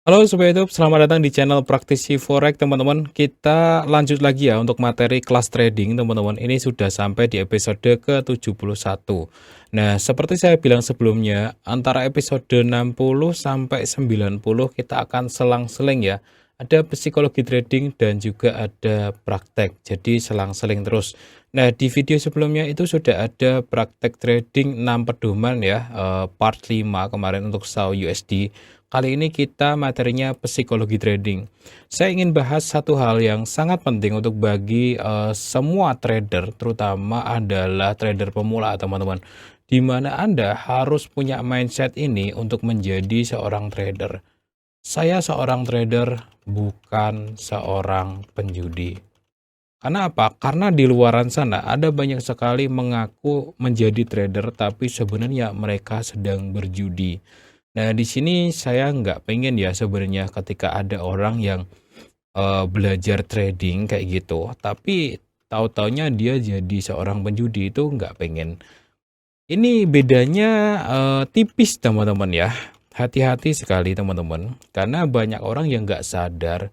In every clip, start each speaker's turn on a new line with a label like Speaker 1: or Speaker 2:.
Speaker 1: Halo Sobat YouTube, selamat datang di channel Praktisi Forex teman-teman. Kita lanjut lagi ya untuk materi kelas trading teman-teman. Ini sudah sampai di episode ke-71. Nah, seperti saya bilang sebelumnya, antara episode 60 sampai 90 kita akan selang-seling ya. Ada psikologi trading dan juga ada praktek. Jadi selang-seling terus. Nah, di video sebelumnya itu sudah ada praktek trading 6 pedoman ya, part 5 kemarin untuk SAU USD. Kali ini kita materinya psikologi trading. Saya ingin bahas satu hal yang sangat penting untuk bagi semua trader, terutama adalah trader pemula teman-teman. Di mana Anda harus punya mindset ini untuk menjadi seorang trader. Saya seorang trader, bukan seorang penjudi. Karena apa? Karena di luaran sana ada banyak sekali mengaku menjadi trader, tapi sebenarnya mereka sedang berjudi. Nah, di sini saya nggak pengen ya sebenarnya ketika ada orang yang belajar trading kayak gitu, tapi tahu-taunya dia jadi seorang penjudi, itu nggak pengen. Ini bedanya tipis teman-teman ya. Hati-hati sekali teman-teman, karena banyak orang yang nggak sadar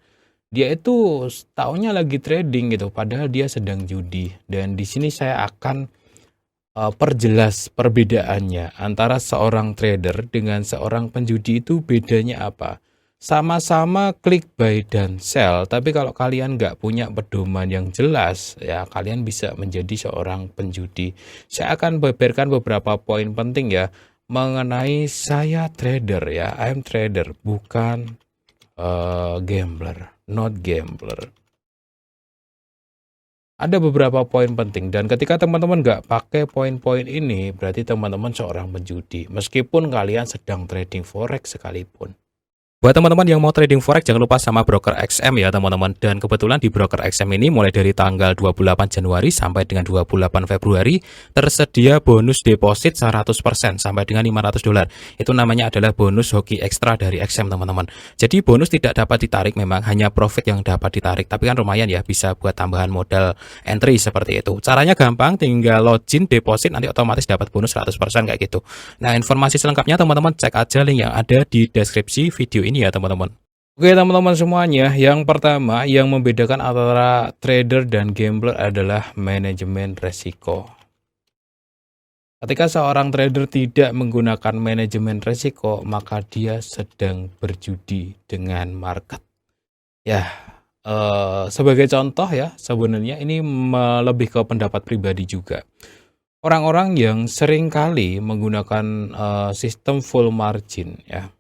Speaker 1: dia itu taunya lagi trading gitu, padahal dia sedang judi. Dan di sini saya akan perjelas perbedaannya antara seorang trader dengan seorang penjudi itu bedanya apa. Sama-sama klik buy dan sell, tapi kalau kalian nggak punya pedoman yang jelas, ya kalian bisa menjadi seorang penjudi. Saya akan beberkan beberapa poin penting ya mengenai saya trader ya, I'm trader, bukan gambler, not gambler. Ada beberapa poin penting dan ketika teman-teman nggak pakai poin-poin ini, berarti teman-teman seorang penjudi, meskipun kalian sedang trading forex sekalipun. Buat teman-teman yang mau trading forex, jangan lupa sama broker XM ya teman-teman. Dan kebetulan di broker XM ini mulai dari tanggal 28 Januari sampai dengan 28 Februari tersedia bonus deposit 100% sampai dengan $500. Itu namanya adalah bonus hoki ekstra dari XM teman-teman. Jadi bonus tidak dapat ditarik, memang hanya profit yang dapat ditarik. Tapi kan lumayan ya, bisa buat tambahan modal entry seperti itu. Caranya gampang, tinggal login deposit nanti otomatis dapat bonus 100% kayak gitu. Nah, informasi selengkapnya teman-teman cek aja link yang ada di deskripsi video ini ya teman-teman. Oke teman-teman semuanya, yang pertama yang membedakan antara trader dan gambler adalah manajemen resiko. Ketika seorang trader tidak menggunakan manajemen resiko, maka dia sedang berjudi dengan market. Ya, sebagai contoh ya, sebenarnya ini lebih ke pendapat pribadi juga. Orang-orang yang sering kali menggunakan sistem full margin ya.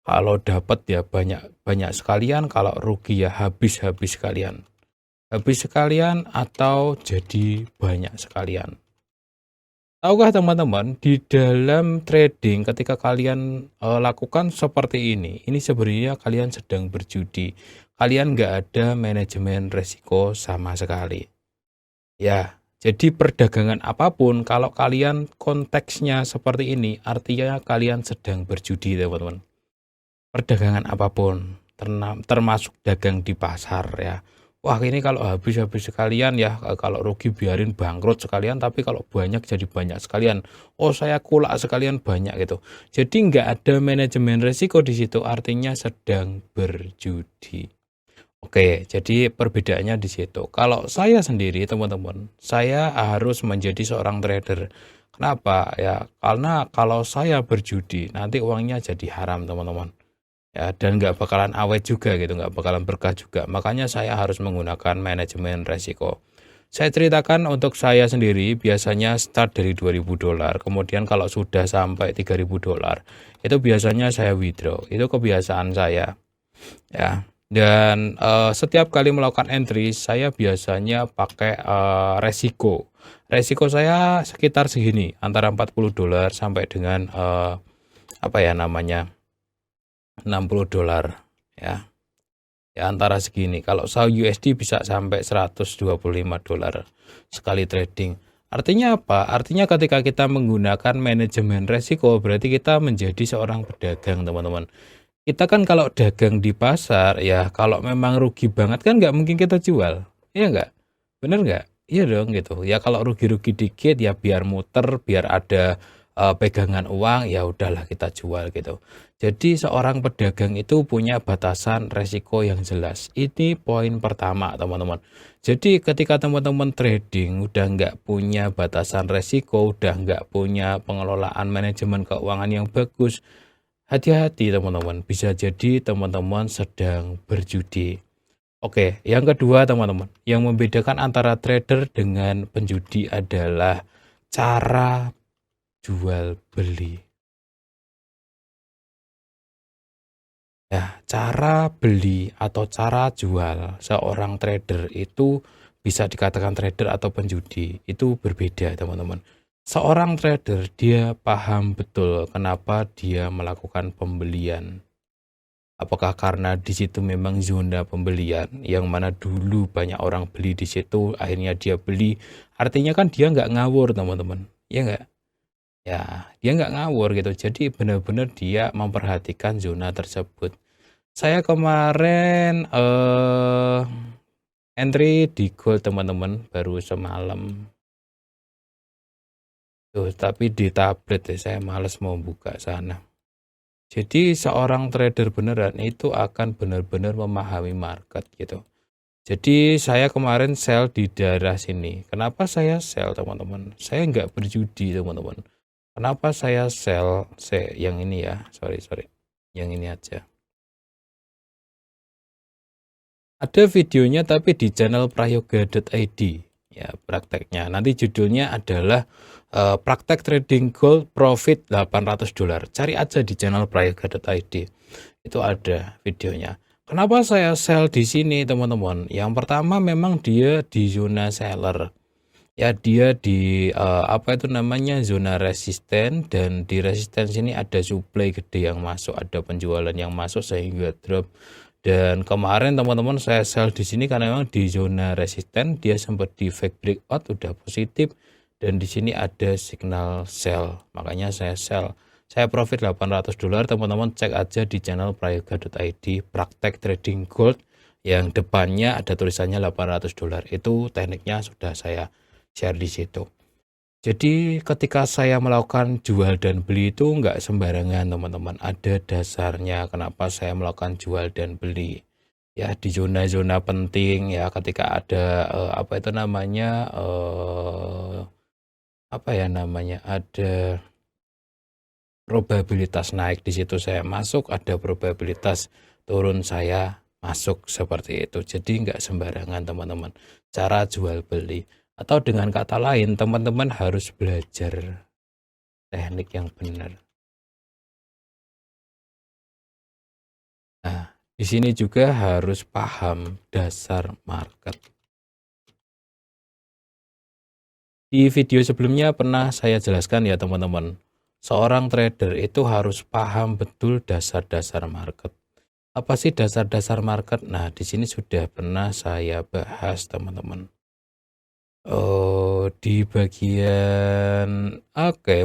Speaker 1: Kalau dapat ya banyak sekalian, kalau rugi ya habis-habis sekalian. Habis sekalian atau jadi banyak sekalian. Tahukah teman-teman, di dalam trading ketika kalian lakukan seperti ini sebenarnya kalian sedang berjudi. Kalian nggak ada manajemen resiko sama sekali. Ya, jadi perdagangan apapun kalau kalian konteksnya seperti ini, artinya kalian sedang berjudi teman-teman. Perdagangan apapun, termasuk dagang di pasar ya. Wah ini kalau habis-habis sekalian ya, kalau rugi biarin bangkrut sekalian, tapi kalau banyak jadi banyak sekalian. Oh saya kulak sekalian banyak gitu. Jadi nggak ada manajemen risiko di situ, artinya sedang berjudi. Oke, jadi perbedaannya di situ. Kalau saya sendiri teman-teman, saya harus menjadi seorang trader. Kenapa? Ya karena kalau saya berjudi, nanti uangnya jadi haram teman-teman. Ya, dan nggak bakalan awet juga gitu, nggak bakalan berkah juga. Makanya saya harus menggunakan manajemen resiko. Saya ceritakan untuk saya sendiri, biasanya start dari $2.000, kemudian kalau sudah sampai $3.000, itu biasanya saya withdraw. Itu kebiasaan saya. Ya, dan setiap kali melakukan entry, saya biasanya pakai resiko. Resiko saya sekitar segini, antara $40 sampai dengan apa ya namanya, $60 ya. Ya antara segini. Kalau SAU USD bisa sampai $125 sekali trading. Artinya apa? Artinya ketika kita menggunakan manajemen resiko, berarti kita menjadi seorang pedagang, teman-teman. Kita kan kalau dagang di pasar, ya kalau memang rugi banget kan nggak mungkin kita jual. Iya nggak? Bener nggak? Iya dong gitu. Ya kalau rugi-rugi dikit ya biar muter, biar ada pegangan uang, ya udahlah kita jual gitu. Jadi seorang pedagang itu punya batasan resiko yang jelas. Ini poin pertama, teman-teman. Jadi ketika teman-teman trading udah nggak punya batasan resiko, udah nggak punya pengelolaan manajemen keuangan yang bagus, hati-hati teman-teman. Bisa jadi teman-teman sedang berjudi. Oke, yang kedua teman-teman, yang membedakan antara trader dengan penjudi adalah cara jual beli. Ya, cara beli atau cara jual seorang trader itu bisa dikatakan trader atau penjudi, itu berbeda teman-teman. Seorang trader dia paham betul kenapa dia melakukan pembelian. Apakah karena di situ memang zona pembelian yang mana dulu banyak orang beli di situ, akhirnya dia beli. Artinya kan dia nggak ngawur teman-teman, ya nggak? Ya, dia nggak ngawur gitu. Jadi benar-benar dia memperhatikan zona tersebut. Saya kemarin entry di gold teman-teman baru semalam. Tuh, tapi di tablet ya, saya males mau buka sana. Jadi seorang trader beneran itu akan benar-benar memahami market gitu. Jadi saya kemarin sell di daerah sini. Kenapa saya sell teman-teman? Saya nggak berjudi teman-teman. Kenapa saya sell? Yang ini ya, sorry. Yang ini aja. Ada videonya tapi di channel prayoga.id ya prakteknya. Nanti judulnya adalah praktek trading gold profit $800. Cari aja di channel prayoga.id. Itu ada videonya. Kenapa saya sell di sini teman-teman? Yang pertama memang dia di zona seller. Ya dia di apa itu namanya zona resisten, dan di resisten sini ada supply gede yang masuk, ada penjualan yang masuk sehingga drop. Dan kemarin teman-teman saya sell di sini karena memang di zona resisten dia sempat di fake breakout udah positif, dan di sini ada signal sell, makanya saya sell. Saya profit $800, teman-teman cek aja di channel prayoga.id praktek trading gold yang depannya ada tulisannya $800. Itu tekniknya sudah saya share di situ. Jadi ketika saya melakukan jual dan beli itu nggak sembarangan teman-teman, ada dasarnya kenapa saya melakukan jual dan beli. Ya di zona-zona penting ya, ketika ada apa itu namanya apa ya namanya, ada probabilitas naik di situ saya masuk, ada probabilitas turun saya masuk, seperti itu. Jadi nggak sembarangan teman-teman cara jual beli. Atau dengan kata lain, teman-teman harus belajar teknik yang benar. Nah, di sini juga harus paham dasar market. Di video sebelumnya pernah saya jelaskan ya teman-teman, seorang trader itu harus paham betul dasar-dasar market. Apa sih dasar-dasar market? Nah, di sini sudah pernah saya bahas teman-teman. Oh, di bagian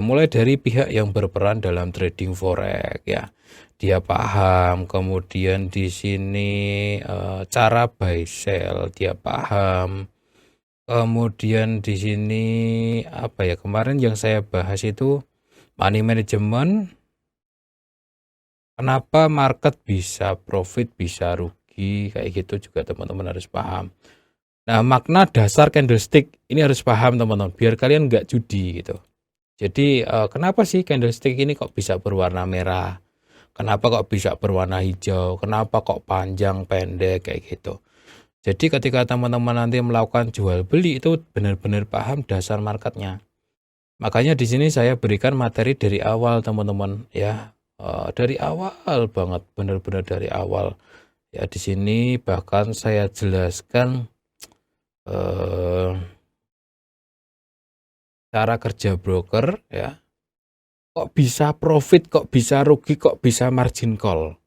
Speaker 1: mulai dari pihak yang berperan dalam trading forex ya. Dia paham, kemudian di sini cara buy sell dia paham. Kemudian di sini apa ya? Kemarin yang saya bahas itu money management. Kenapa market bisa profit, bisa rugi, kayak gitu juga teman-teman harus paham. Nah, makna dasar candlestick ini harus paham teman-teman, biar kalian nggak judi gitu. Jadi kenapa sih candlestick ini kok bisa berwarna merah? Kenapa kok bisa berwarna hijau? Kenapa kok panjang, pendek, kayak gitu. Jadi ketika teman-teman nanti melakukan jual beli itu benar-benar paham dasar marketnya. Makanya di sini saya berikan materi dari awal teman-teman ya. Dari awal banget, benar-benar dari awal. Ya di sini bahkan saya jelaskan cara kerja broker ya, kok bisa profit, kok bisa rugi, kok bisa margin call.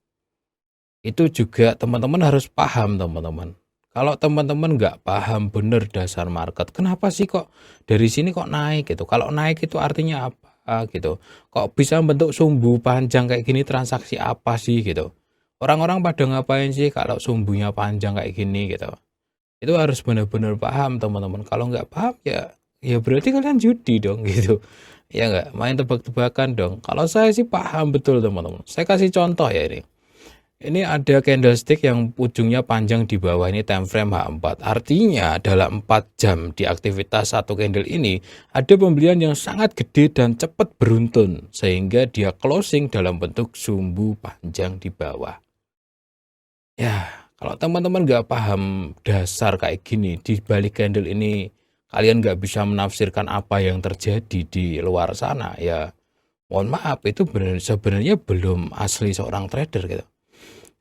Speaker 1: Itu juga teman-teman harus paham teman-teman. Kalau teman-teman nggak paham bener dasar market, kenapa sih kok dari sini kok naik gitu? Kalau naik itu artinya apa gitu? Kok bisa bentuk sumbu panjang kayak gini, transaksi apa sih gitu? Orang-orang pada ngapain sih kalau sumbunya panjang kayak gini gitu? Itu harus benar-benar paham teman-teman. Kalau nggak paham ya ya berarti kalian judi dong gitu. Ya nggak, main tebak-tebakan dong. Kalau saya sih paham betul teman-teman. Saya kasih contoh ya ini. Ini ada candlestick yang ujungnya panjang di bawah ini time frame H4. Artinya dalam 4 jam di aktivitas satu candle ini ada pembelian yang sangat gede dan cepat beruntun sehingga dia closing dalam bentuk sumbu panjang di bawah. Ya, kalau teman-teman nggak paham dasar kayak gini, di balik candle ini kalian nggak bisa menafsirkan apa yang terjadi di luar sana, ya mohon maaf, itu sebenarnya belum asli seorang trader gitu.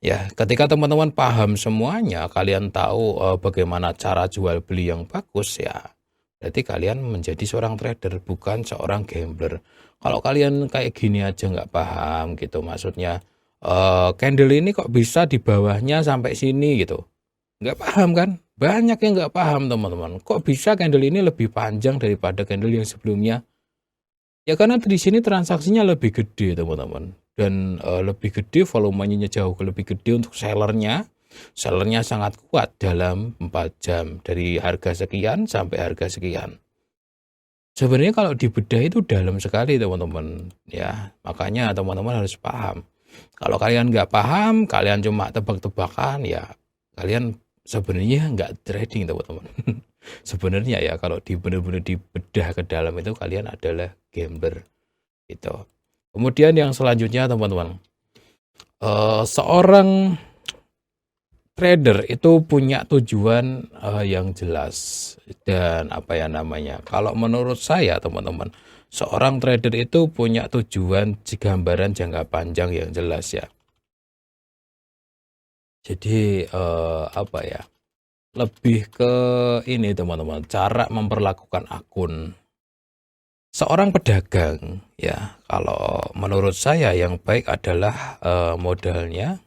Speaker 1: Ya, ketika teman-teman paham semuanya, kalian tahu bagaimana cara jual beli yang bagus ya, berarti kalian menjadi seorang trader, bukan seorang gambler. Kalau kalian kayak gini aja nggak paham gitu, maksudnya candle ini kok bisa di bawahnya sampai sini gitu, nggak paham kan? Banyak yang nggak paham teman-teman. Kok bisa candle ini lebih panjang daripada candle yang sebelumnya? Ya karena di sini transaksinya lebih gede teman-teman, dan lebih gede, volumenya jauh lebih gede untuk sellernya. Sellernya sangat kuat dalam 4 jam dari harga sekian sampai harga sekian. Sebenarnya kalau dibedah itu dalam sekali teman-teman ya, makanya teman-teman harus paham. Kalau kalian nggak paham, kalian cuma tebak-tebakan ya, kalian sebenarnya nggak trading teman-teman. Sebenarnya ya kalau benar-benar dibedah ke dalam itu kalian adalah gambler gitu. Kemudian yang selanjutnya teman-teman, seorang trader itu punya tujuan yang jelas dan apa ya namanya. Kalau menurut saya teman-teman, seorang trader itu punya tujuan gambaran jangka panjang yang jelas ya. Jadi apa ya? Lebih ke ini teman-teman, cara memperlakukan akun. Seorang pedagang ya, kalau menurut saya yang baik adalah modalnya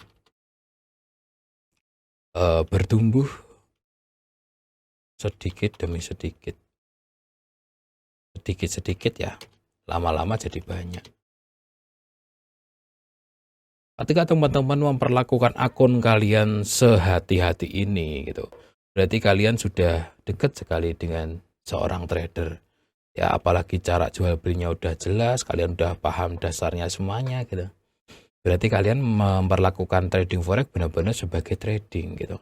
Speaker 1: bertumbuh sedikit demi sedikit. Sedikit-sedikit ya, lama-lama jadi banyak. Ketika teman-teman memperlakukan akun kalian sehati-hati ini gitu, berarti kalian sudah dekat sekali dengan seorang trader. Ya apalagi cara jual belinya udah jelas, kalian udah paham dasarnya semuanya gitu. Berarti kalian memperlakukan trading forex benar-benar sebagai trading gitu.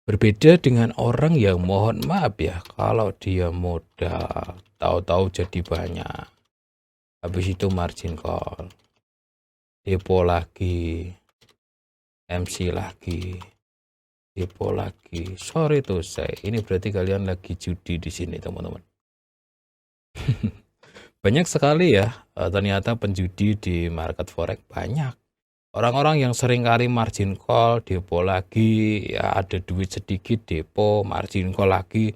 Speaker 1: Berbeda dengan orang yang mohon maaf ya, kalau dia modal tahu-tahu jadi banyak, habis itu margin call, depo lagi, MC lagi, depo lagi. Sorry tuh saya, ini berarti kalian lagi judi di sini teman-teman. Banyak sekali ya ternyata penjudi di market forex, banyak. Orang-orang yang sering kali margin call, depo lagi, ya ada duit sedikit, depo, margin call lagi,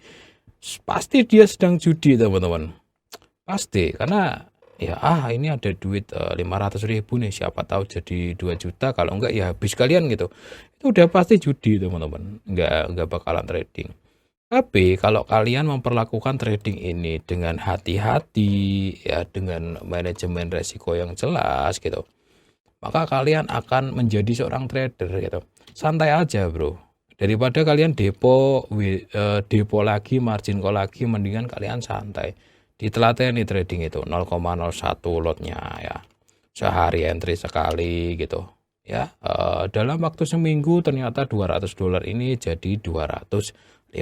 Speaker 1: pasti dia sedang judi teman-teman. Pasti, karena ya ini ada duit 500.000 nih, siapa tahu jadi 2 juta, kalau enggak ya habis kalian gitu. Itu udah pasti judi teman-teman, enggak bakalan trading. Tapi kalau kalian memperlakukan trading ini dengan hati-hati ya, dengan manajemen resiko yang jelas gitu, maka kalian akan menjadi seorang trader gitu. Santai aja bro, daripada kalian depo lagi, margin call lagi, mendingan kalian santai. Ditelateni trading itu 0,01 lotnya ya, sehari entry sekali gitu ya. Dalam waktu seminggu ternyata $200 ini jadi $215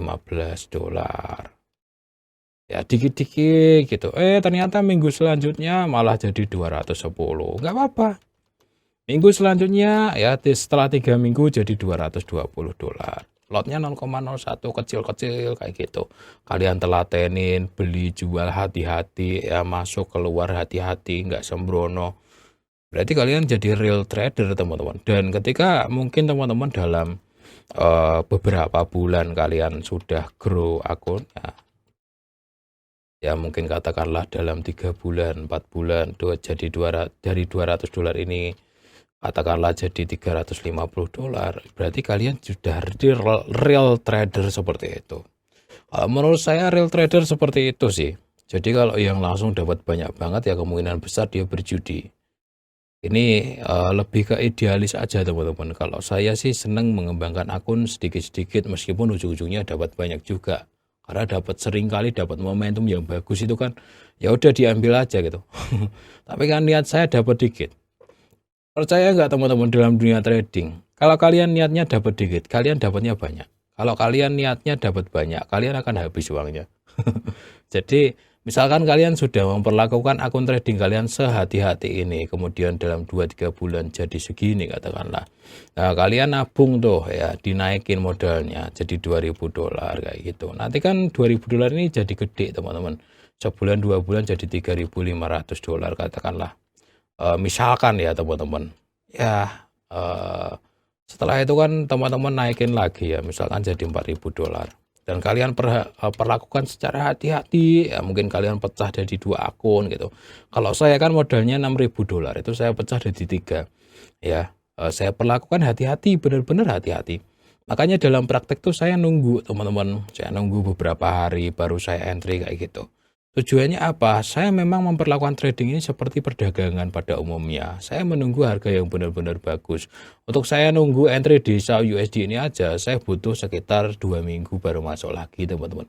Speaker 1: ya, dikit-dikit gitu. Ternyata minggu selanjutnya malah jadi 210, nggak apa-apa. Minggu selanjutnya ya setelah 3 minggu jadi $220. Lotnya 0,01 kecil-kecil kayak gitu. Kalian telatenin, beli jual hati-hati ya, masuk keluar hati-hati, nggak sembrono. Berarti kalian jadi real trader teman-teman. Dan ketika mungkin teman-teman dalam beberapa bulan kalian sudah grow akun ya mungkin katakanlah dalam 3 bulan, 4 bulan jadi dari $200 ini katakanlah jadi $350, berarti kalian sudah real trader seperti itu. Menurut saya real trader seperti itu sih. Jadi kalau yang langsung dapat banyak banget ya kemungkinan besar dia berjudi. Ini lebih ke idealis aja teman-teman. Kalau saya sih seneng mengembangkan akun sedikit-sedikit meskipun ujung-ujungnya dapat banyak juga. Karena sering kali dapat momentum yang bagus itu kan, ya udah diambil aja gitu. Tapi kan niat saya dapat dikit. Percaya nggak teman-teman dalam dunia trading? Kalau kalian niatnya dapat dikit, kalian dapatnya banyak. Kalau kalian niatnya dapat banyak, kalian akan habis uangnya. Jadi misalkan kalian sudah memperlakukan akun trading kalian sehati-hati ini, kemudian dalam 2-3 bulan jadi segini katakanlah. Nah, kalian nabung tuh ya, dinaikin modalnya jadi $2.000 kayak gitu. Nanti kan $2.000 ini jadi gede teman-teman. Sebulan 2 bulan jadi $3.500 katakanlah. Misalkan ya teman-teman. Ya, setelah itu kan teman-teman naikin lagi ya, misalkan jadi $4.000. Dan kalian perlakukan secara hati-hati, ya mungkin kalian pecah jadi 2 akun gitu. Kalau saya kan modalnya $6.000, itu saya pecah jadi 3. Ya, saya perlakukan hati-hati, benar-benar hati-hati. Makanya dalam praktek tuh saya nunggu teman-teman, saya nunggu beberapa hari baru saya entry kayak gitu. Tujuannya apa? Saya memang memperlakukan trading ini seperti perdagangan pada umumnya. Saya menunggu harga yang benar-benar bagus. Untuk saya nunggu entry di SAU USD ini aja, saya butuh sekitar 2 minggu baru masuk lagi teman-teman.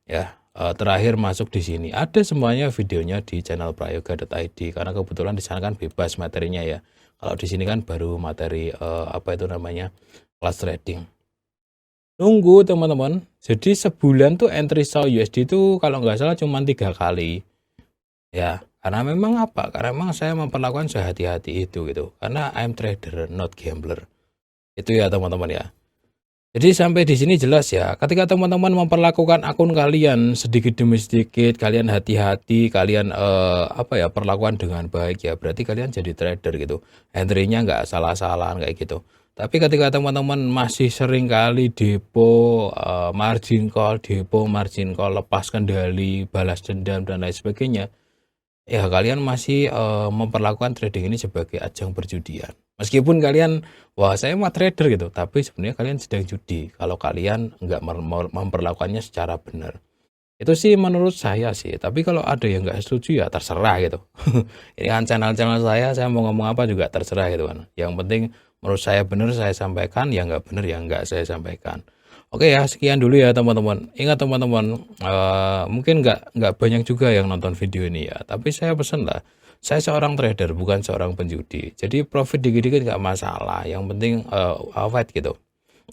Speaker 1: Ya, terakhir masuk di sini. Ada semuanya videonya di channel prayoga.id karena kebetulan di sana kan bebas materinya ya. Kalau di sini kan baru materi apa itu namanya? Kelas trading. Nunggu teman-teman. Jadi sebulan tuh entry SAU USD itu kalau nggak salah cuma 3 kali. Ya, karena memang apa? Karena memang saya memperlakukan sehati-hati itu gitu. Karena I'm trader, not gambler. Itu ya teman-teman ya. Jadi sampai di sini jelas ya. Ketika teman-teman memperlakukan akun kalian sedikit demi sedikit, kalian hati-hati, kalian apa ya, perlakuan dengan baik ya. Berarti kalian jadi trader gitu. Entry-nya nggak salah-salahan kayak gitu. Tapi ketika teman-teman masih sering kali depo, margin call, lepas kendali, balas dendam, dan lain sebagainya, ya kalian masih memperlakukan trading ini sebagai ajang perjudian. Meskipun kalian, wah saya mah trader gitu, tapi sebenarnya kalian sedang judi kalau kalian nggak memperlakukannya secara benar. Itu sih menurut saya sih, tapi kalau ada yang nggak setuju ya terserah gitu. Ini kan channel-channel saya mau ngomong apa juga terserah gitu kan. Yang penting menurut saya benar saya sampaikan, ya nggak benar ya nggak saya sampaikan. Oke ya, sekian dulu ya teman-teman. Ingat teman-teman, mungkin nggak banyak juga yang nonton video ini ya, tapi saya pesan lah, saya seorang trader bukan seorang penjudi. Jadi profit dikit-dikit nggak masalah, yang penting awet gitu.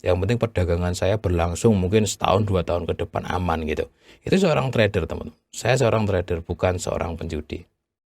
Speaker 1: Yang penting perdagangan saya berlangsung mungkin setahun 2 tahun ke depan aman gitu. Itu seorang trader teman-teman. Saya seorang trader bukan seorang penjudi.